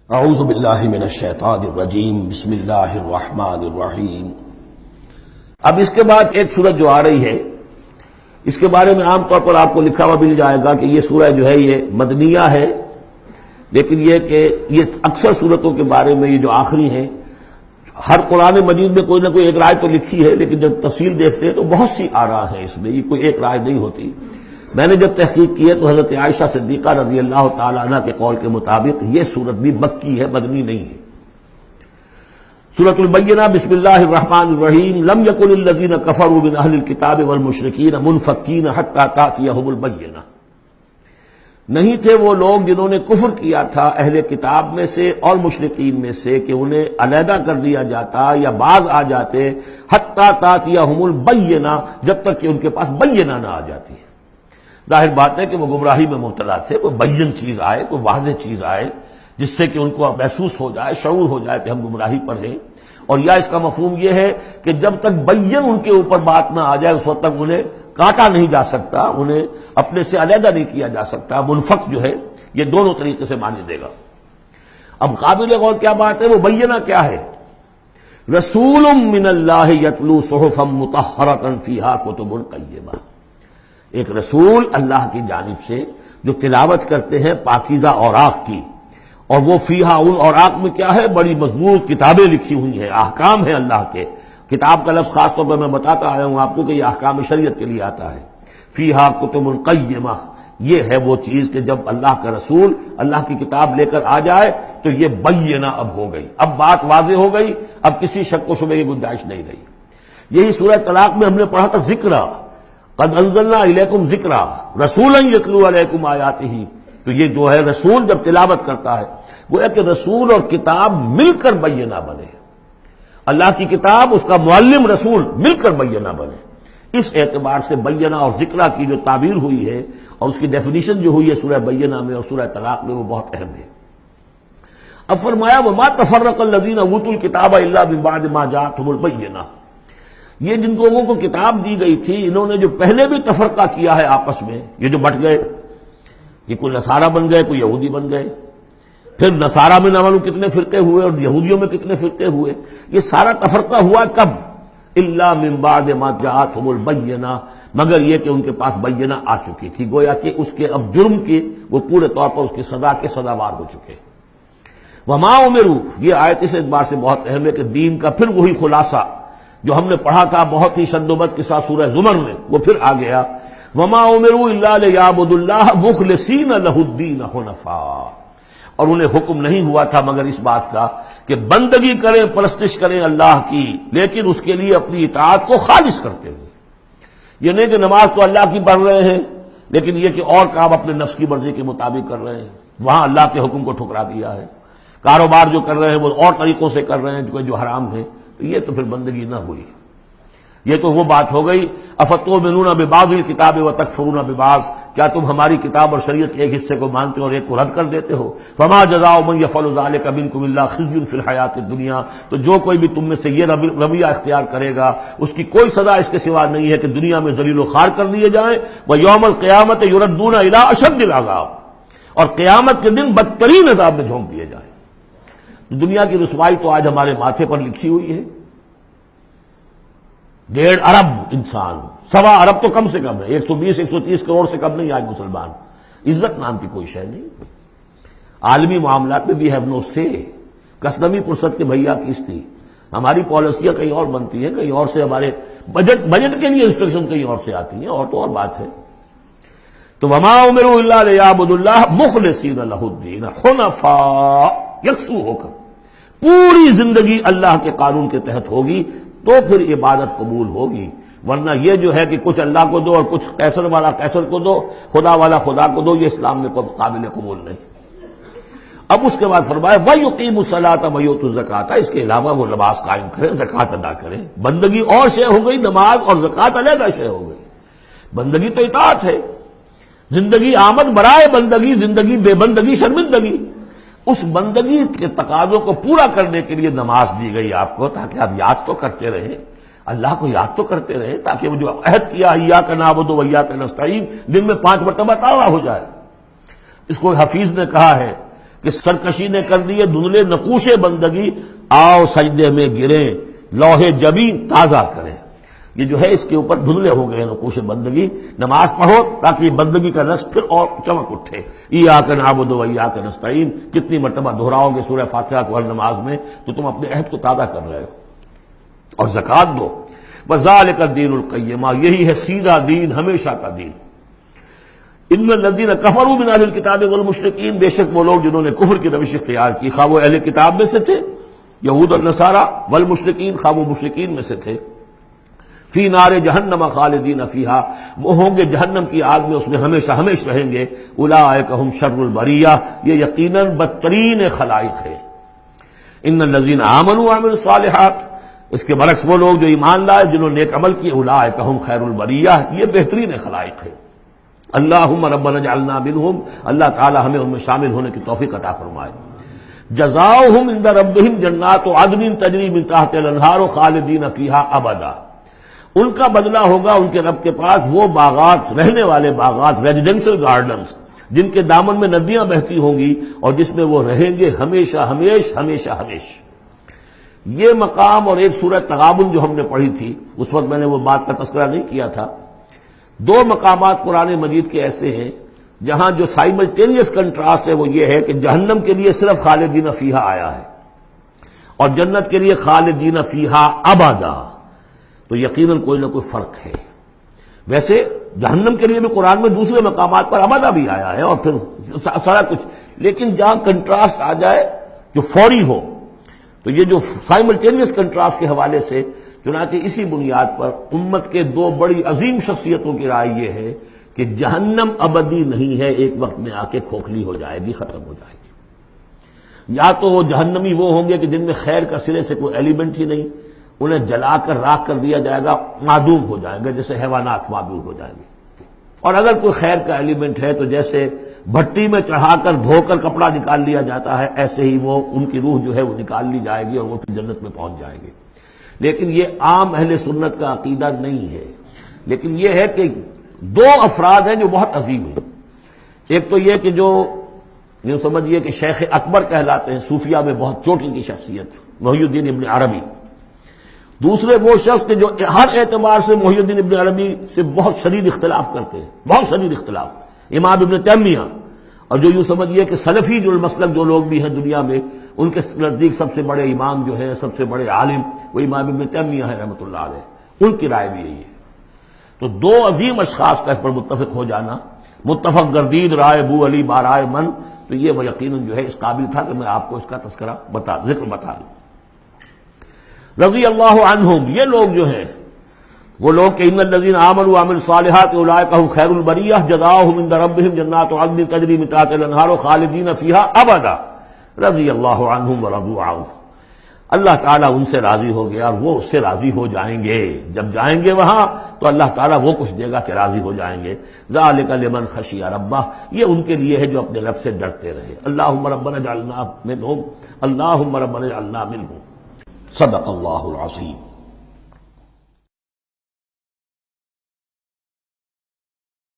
اعوذ باللہ من الشیطان الرجیم، بسم اللہ الرحمن الرحیم۔ اب اس کے بعد ایک سورت جو آ رہی ہے، اس کے بارے میں عام طور پر آپ کو لکھا ہوا مل جائے گا کہ یہ سورہ جو ہے یہ مدنیہ ہے، لیکن یہ کہ یہ اکثر سورتوں کے بارے میں یہ جو آخری ہیں، ہر قرآن مجید میں کوئی نہ کوئی ایک رائے تو لکھی ہے، لیکن جب تفصیل دیکھتے ہیں تو بہت سی آراء ہیں اس میں، یہ کوئی ایک رائے نہیں ہوتی۔ میں نے جب تحقیق کی ہے تو حضرت عائشہ صدیقہ رضی اللہ تعالی عنہ کے قول کے مطابق یہ سورت بھی مکی ہے، مدنی نہیں ہے۔ سورۃ البینہ، بسم اللہ الرحمن الرحیم۔ لم یکن الذین کفروا من اہل الکتاب والمشرکین منفکین حتی تأتیہم البینہ۔ نہیں تھے وہ لوگ جنہوں نے کفر کیا تھا اہل کتاب میں سے اور مشرکین میں سے کہ انہیں علیحدہ کر دیا جاتا یا باز آ جاتے، حتی تأتیہم البینہ، جب تک کہ ان کے پاس بینہ نہ آ جاتی ہے۔ ظاہر بات ہے کہ وہ گمراہی میں مبتلا تھے، کوئی بین چیز آئے، کوئی واضح چیز آئے جس سے کہ ان کو محسوس ہو جائے، شعور ہو جائے کہ ہم گمراہی پر ہیں۔ اور یا اس کا مفہوم یہ ہے کہ جب تک بین ان کے اوپر بات نہ آ جائے اس وقت تک انہیں کاٹا نہیں جا سکتا، انہیں اپنے سے علیحدہ نہیں کیا جا سکتا۔ منفک جو ہے یہ دونوں طریقے سے معنی دے گا۔ اب قابل غور کیا بات ہے، وہ بینہ کیا ہے؟ رسول من اللہ یتلو صحفا مطہرۃ فیہا کتب قیمہ، ایک رسول اللہ کی جانب سے جو تلاوت کرتے ہیں پاکیزہ اوراق کی، اور وہ فیہا، ان اوراق میں کیا ہے؟ بڑی مضبوط کتابیں لکھی ہوئی ہیں، احکام ہیں اللہ کے۔ کتاب کا لفظ خاص طور پر میں بتاتا آیا ہوں آپ کو کہ یہ احکام شریعت کے لیے آتا ہے۔ فیہا کتب قیمہ، یہ ہے وہ چیز کہ جب اللہ کا رسول اللہ کی کتاب لے کر آ جائے تو یہ بینہ اب ہو گئی، اب بات واضح ہو گئی، اب کسی شک و شبہ کی گنجائش نہیں رہی۔ یہی سورہ طلاق میں ہم نے پڑھا تھا ذکرہ، قد انزلنا الیکم ذکرا رسولا یتلو علیکم آیاتہ، تو یہ جو ہے رسول جب تلاوت کرتا ہے، گویا کہ رسول اور کتاب مل کر بینہ بنے، اللہ کی کتاب اس کا معلم رسول مل کر بینہ بنے۔ اس اعتبار سے بینہ اور ذکرہ کی جو تعبیر ہوئی ہے اور اس کی ڈیفینیشن جو ہوئی ہے سورہ بینہ میں اور سورہ طلاق میں، وہ بہت اہم ہے۔ اب فرمایا وما تفرق الذین اوتوا الکتاب الا من بعد ما جاءتهم البینہ، یہ جن لوگوں کو کتاب دی گئی تھی انہوں نے جو پہلے بھی تفرقہ کیا ہے آپس میں، یہ جو بٹ گئے، یہ کوئی نصارہ بن گئے، کوئی یہودی بن گئے، پھر نصارہ میں نہ معلوم کتنے فرقے ہوئے اور یہودیوں میں کتنے فرقے ہوئے، یہ سارا تفرقہ ہوا کب؟ الا من بعد ما جاءتهم البینہ، مگر یہ کہ ان کے پاس بینہ آ چکی تھی، گویا کہ اس کے اب جرم کی وہ پورے طور پر اس کی سزا کے سزاوار ہو چکے۔ وما امروا، یہ آیت اس اعتبار سے بہت اہم ہے کہ دین کا پھر وہی خلاصہ جو ہم نے پڑھا تھا بہت ہی شدت کے ساتھ سورہ زمر میں، وہ پھر آ گیا۔ وما امروا الا لیعبدوا اللہ مخلصین لہ الدین حنفاء، اور انہیں حکم نہیں ہوا تھا مگر اس بات کا کہ بندگی کریں، پرستش کریں اللہ کی، لیکن اس کے لیے اپنی اطاعت کو خالص کرتے ہوئے۔ یہ نہیں کہ نماز تو اللہ کی پڑھ رہے ہیں لیکن یہ کہ اور کام اپنے نفس کی مرضی کے مطابق کر رہے ہیں، وہاں اللہ کے حکم کو ٹھکرا دیا ہے۔ کاروبار جو کر رہے ہیں وہ اور طریقوں سے کر رہے ہیں جو حرام ہے، تو یہ تو پھر بندگی نہ ہوئی۔ یہ تو وہ بات ہو گئی افتؤمنون ببعض الکتاب وتکفرون ببعض، کیا تم ہماری کتاب اور شریعت کے ایک حصے کو مانتے ہو اور ایک کو رد کر دیتے ہو؟ فما جزاء من یفعل ذلک منکم الا خزی فی الحیاۃ الدنیا، تو جو کوئی بھی تم میں سے یہ رویہ اختیار کرے گا اس کی کوئی سزا اس کے سوا نہیں ہے کہ دنیا میں ذلیل و خوار کر دیے جائیں، ویوم القیامۃ یردون الی اشد العذاب، اور قیامت کے دن بدترین عذاب میں جھونک دیے جائیں۔ دنیا کی رسوائی تو آج ہمارے ماتھے پر لکھی ہوئی ہے۔ 1.5 ارب انسان، 1.25 ارب تو کم سے کم ہے، 120-130 کروڑ سے کم نہیں آج مسلمان، عزت نام کی کوئی شے نہیں۔ عالمی معاملات میں بھی ہیو نو سے، کسٹمی پرست کے بھیا کس تھی، ہماری پالیسیاں کہیں اور بنتی ہیں، کہیں اور سے ہمارے بجٹ کے لیے انسٹرکشن کہیں اور سے آتی ہیں، اور تو اور بات ہے۔ تو وما امروا الا لیعبدوا اللہ مخلصین لہ الدین حنفاء، یکسو ہو کر پوری زندگی اللہ کے قانون کے تحت ہوگی تو پھر عبادت قبول ہوگی، ورنہ یہ جو ہے کہ کچھ اللہ کو دو اور کچھ قیصر والا قیصر کو دو، خدا والا خدا کو دو، یہ اسلام میں قابل قبول نہیں۔ اب اس کے بعد فرمایا وَيُقِيمُوا الصَّلَاةَ وَيُؤْتُوا الزَّكَاةَ، اس کے علاوہ وہ نماز قائم کریں، زکوٰۃ ادا کریں۔ بندگی اور شے ہو گئی، نماز اور زکوٰۃ علیحدہ شے ہو گئی۔ بندگی تو اطاعت ہے، زندگی آمد برائے بندگی، زندگی بے بندگی شرمندگی۔ اس بندگی کے تقاضوں کو پورا کرنے کے لیے نماز دی گئی آپ کو، تاکہ آپ یاد تو کرتے رہیں، اللہ کو یاد تو کرتے رہیں، تاکہ وہ جو عہد کیا ایاک نعبد و ایاک نستعین دن میں 5 مرتبہ تاوا ہو جائے۔ اس کو حفیظ نے کہا ہے کہ سرکشی نے کر دیے دھندلے نقوش بندگی، آؤ سجدے میں گریں، لوح جبین تازہ کریں۔ یہ جو ہے اس کے اوپر دھندلے ہو گئے نقوش بندگی، نماز پڑھو تاکہ یہ بندگی کا رقص پھر اور چمک اٹھے۔ ایاک نعبد و ایاک نستعین کتنی مرتبہ دہراؤ گے سورہ فاتحہ کو ہر نماز میں تو تم اپنے عہد کو تازہ کر رہے ہو۔ اور زکوٰۃ دو، وذالک الدین القیمہ، یہی ہے سیدھا دین، ہمیشہ کا دین۔ ان الذین کفروا من اہل الکتاب والمشرکین، بے شک وہ لوگ جنہوں نے کفر کی روش اختیار کی، خواہ وہ اہل کتاب میں سے تھے یہود اور نصارہ، والمشرکین خواہ وہ مشرکین میں سے تھے، فی نار جہنم خالدین فیہا، وہ ہوں گے جہنم کی آگ میں، اس میں ہمیشہ ہمیشہ رہیں گے۔ اولئک ہم شر البریہ، یہ یقیناً بدترین خلائق ہے۔ ان الذین آمنوا وعملوا الصالحات، اس کے برعکس وہ لوگ جو ایمان لائے جنہوں نے نیک عمل کیے، اولئک ہم خیر البریہ، یہ بہترین خلائق ہے۔ اللہم ربنا اجعلنا منہم، اللہ تعالی ہمیں ان میں شامل ہونے کی توفیق عطا فرمائے۔ جزاؤہم عند ربہم جنات عدن تجری من تحتہا الانہار خالدین فیہا ابدا، ان کا بدلہ ہوگا ان کے رب کے پاس وہ باغات، رہنے والے باغات، ریزیڈینشل گارڈنز، جن کے دامن میں ندیاں بہتی ہوں گی اور جس میں وہ رہیں گے ہمیشہ ہمیش ہمیشہ ہمیش۔ یہ مقام اور ایک سورۃ تغابن جو ہم نے پڑھی تھی، اس وقت میں نے وہ بات کا تذکرہ نہیں کیا تھا۔ دو مقامات قرآن مجید کے ایسے ہیں جہاں جو سائملٹینیس کنٹراسٹ ہے وہ یہ ہے کہ جہنم کے لیے صرف خالدین فیہا آیا ہے اور جنت کے لیے خالدین فیہا ابدا، تو یقیناً کوئی نہ کوئی فرق ہے۔ ویسے جہنم کے لیے بھی قرآن میں دوسرے مقامات پر ابدا بھی آیا ہے اور پھر سارا کچھ، لیکن جہاں کنٹراسٹ آ جائے جو فوری ہو، تو یہ جو سائملٹینیس کنٹراسٹ کے حوالے سے چنانچہ اسی بنیاد پر امت کے دو بڑی عظیم شخصیتوں کی رائے یہ ہے کہ جہنم ابدی نہیں ہے، ایک وقت میں آ کے کھوکھلی ہو جائے گی، ختم ہو جائے گی۔ یا تو وہ جہنمی وہ ہوں گے کہ جن میں خیر کا سرے سے کوئی ایلیمنٹ ہی نہیں، انہیں جلا کر راکھ کر دیا جائے گا، معدوم ہو جائیں گے جیسے حیوانات معدوم ہو جائیں گے۔ اور اگر کوئی خیر کا ایلیمنٹ ہے تو جیسے بھٹی میں چڑھا کر دھو کر کپڑا نکال لیا جاتا ہے، ایسے ہی وہ ان کی روح جو ہے وہ نکال لی جائے گی اور وہ پھر جنت میں پہنچ جائیں گے۔ لیکن یہ عام اہل سنت کا عقیدہ نہیں ہے، لیکن یہ ہے کہ دو افراد ہیں جو بہت عظیم ہیں۔ ایک تو یہ کہ جو یہ سمجھیے کہ شیخ اکبر کہلاتے ہیں، صوفیہ میں بہت چوٹی کی شخصیت، محی الدین ابن عربی۔ دوسرے وہ شخص کہ جو ہر اعتبار سے محی الدین ابن عربی سے بہت شدید اختلاف کرتے ہیں، بہت شدید اختلاف، امام ابن تیمیہ، اور جو یوں سمجھیے کہ سلفی جو المسلک جو لوگ بھی ہیں دنیا میں، ان کے نزدیک سب سے بڑے امام جو ہے، سب سے بڑے عالم وہ امام ابن تیمیہ ہے رحمۃ اللہ علیہ، ان کی رائے بھی یہی ہے۔ تو دو عظیم اشخاص کا اس پر متفق ہو جانا، متفق گردید رائے بو علی بارائے من، تو یہ وہ یقیناً جو ہے اس قابل تھا کہ میں آپ کو اس کا تذکرہ ذکر بتا دوں۔ رضی اللہ عنہم، یہ لوگ جو ہیں وہ لوگ کہ ان الذین آمنوا وعملوا الصالحات اولئک هم خیر البریہ جزاؤہم عند ربہم جنات عدن تجری من تحتہا الانہار خالدین فیہا ابدا رضی اللہ عنہم ورضوا عنہ، اللہ تعالیٰ ان سے راضی ہو گیا اور وہ اس سے راضی ہو جائیں گے۔ جب جائیں گے وہاں تو اللہ تعالیٰ وہ کچھ دے گا کہ راضی ہو جائیں گے۔ ذالک لمن خشی ربہ، یہ ان کے لیے ہے جو اپنے رب سے ڈرتے رہے۔ اللہم ربنا اجعلنا منہم، اللہم ربنا اجعلنا منہم۔ صدق اللہ العظیم۔